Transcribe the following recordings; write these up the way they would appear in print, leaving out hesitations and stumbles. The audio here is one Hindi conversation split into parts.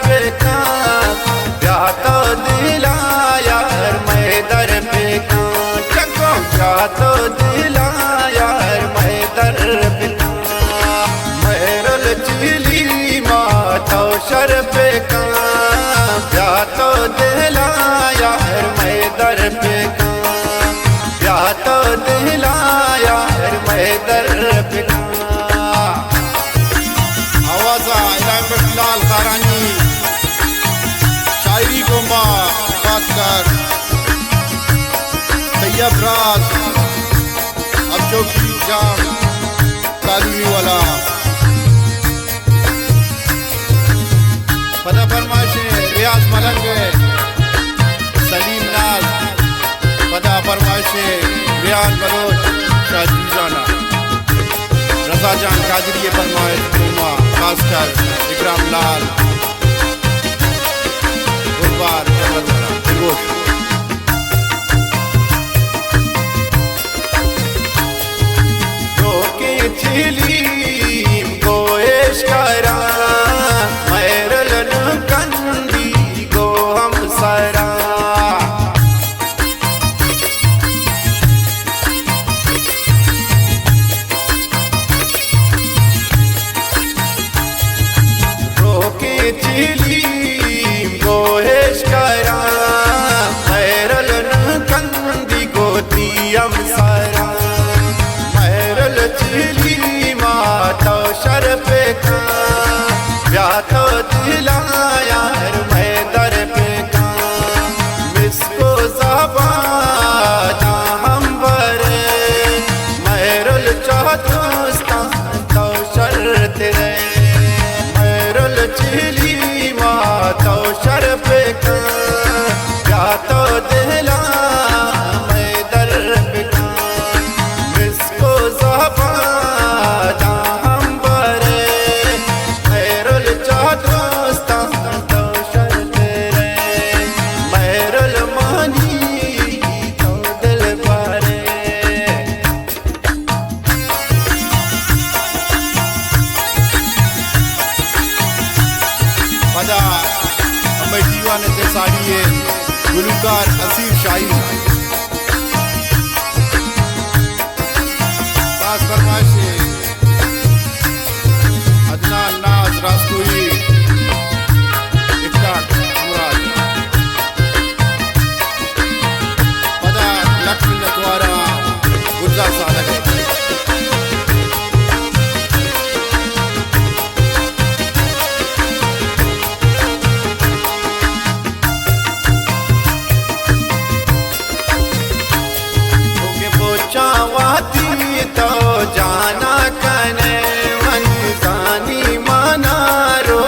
पे का क्या तो दिला यार मैं दर पे का चको क्या तो दिला यार मैं दर पे का मेरल चिली माता शर पे का क्या तो दिला यार मैं दर पे का क्या तो दिला यार मैं दर पे का लाल खारानी शायरी गोंबा खासकर तैयब राज अब जो की जाम कालूनी वाला पता फरमाइशे रियाज मलंग सलीम नाज पता फरमाइशे रियाज बलोच शाहजीजाना रजा जान कादरी फरमाइश गोंबा खासकर इकराम लाल गुरबार रोके चिली गोएश करा मैरल कंदी गो हम सरा चिली गोहेश करा मैरल कंदी गोती हम सारा मैरल चिली माता शर पे का या तो दिला यार मैं दर पे का मिसको ज़बाना हम बरे मैरल चाहतोस्तान तो शर तेरे चिली माता शर पे का क्या तो दिला मैं दर पे का मिसको ज़बाना हम बरे मैरुल चाहतोस्तान तो शर तेरे मैरुल मानी तो दिल भरे पदा हमें दीवान ते साड़िए गुलूकार असीर शाही खास फरमाइशे अदनान नाज रास्तोई इफ्तार मुराद पदा लक्ष्मी नतवारा गुलजार सादक चावाती तो जाना कने मन जानी माना रो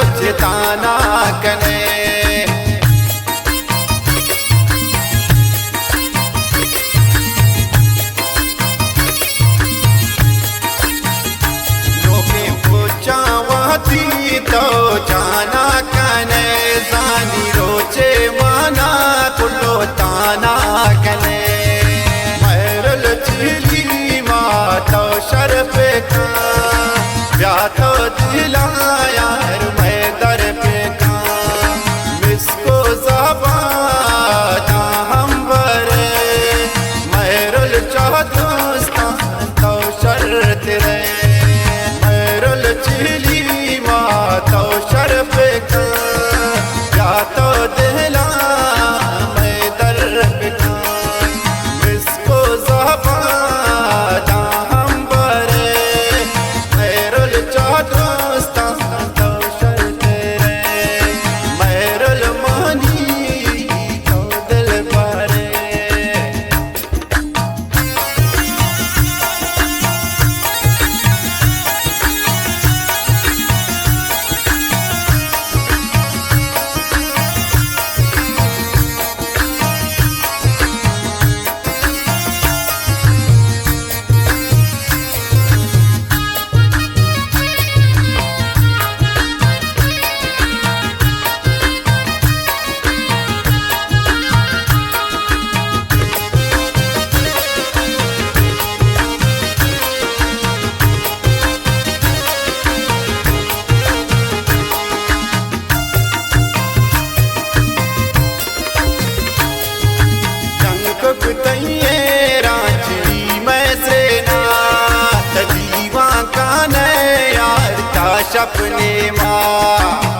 अपने माँ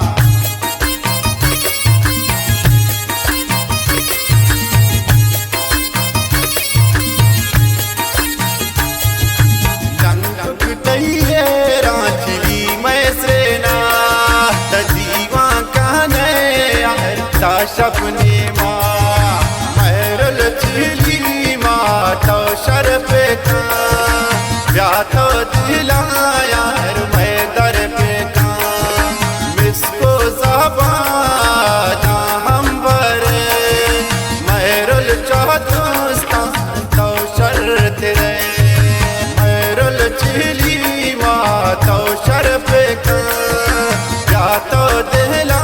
अपनी माँ महरल चिली माँ तो शर्फ का ब्याह तो दिलाया मैं दर पे का मिसको ज़बाना हम बरे महरल चौदस्तान तो शर्त रे महरल चिली माँ तो शर्फ का ब्याह तो दिलाया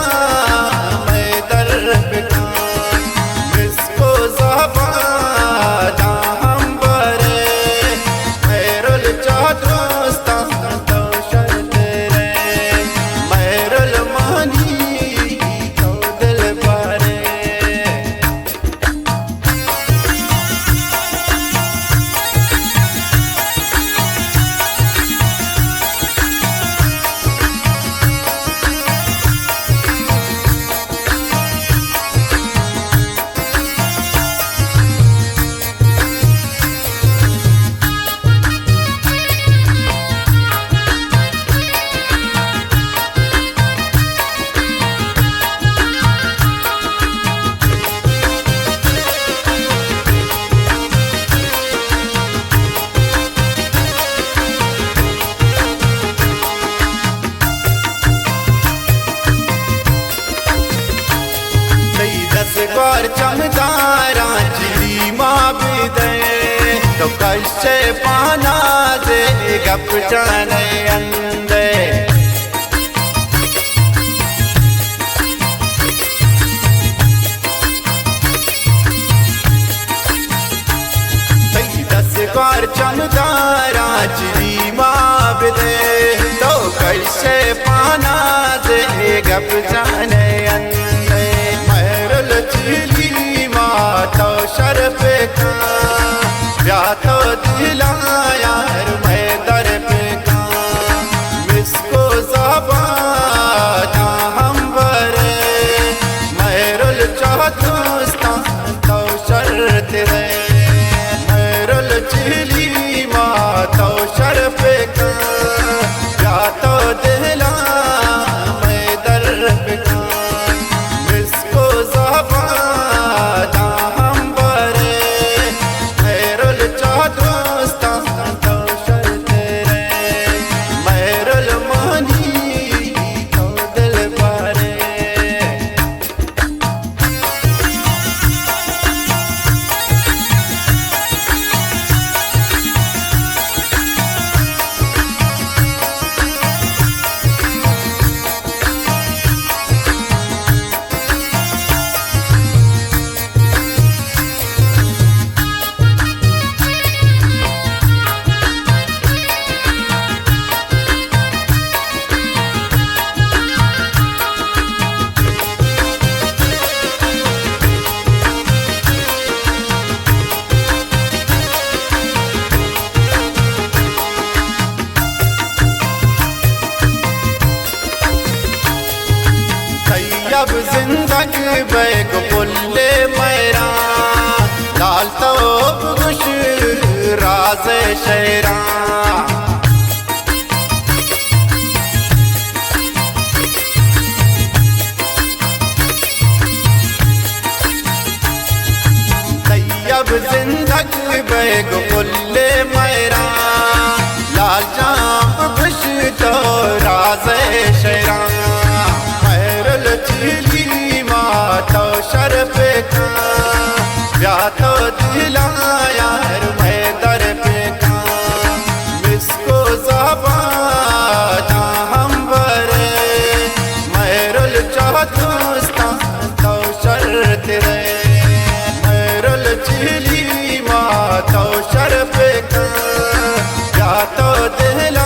बार चमदारा चिड़ी माँ भी दे तो कैसे पाना दे गप जाने अंदे दस बार चमदारा चिड़ी माँ भी दे तो कैसे पाना दे गप जाने अंदे चिली माँ तो शर्फ का ब्याह तो दिलाया मैं दर पे का मिसको ज़बाना हम बरे महरुल चौदस्तान तो शर्त रे महरुल चिली माँ तो शर्फ का ब्याह तो दिलाया मैं दर पे का अब जिंदगी बैग बुल्ले मेरा लाल तो खुश राज शेरा अब जिंदगी बैग बुल्ले मेरा लाल चाँप खुश तो राज शेरा चिली माँ तो शर्फ का ब्याह तो दिलाया मैं दर पे का मिसको ज़बाना हम बरे महरुल चौदस्तान तो शर्त रे महरुल चिली माँ तो शर्फ का ब्याह तो दिलाया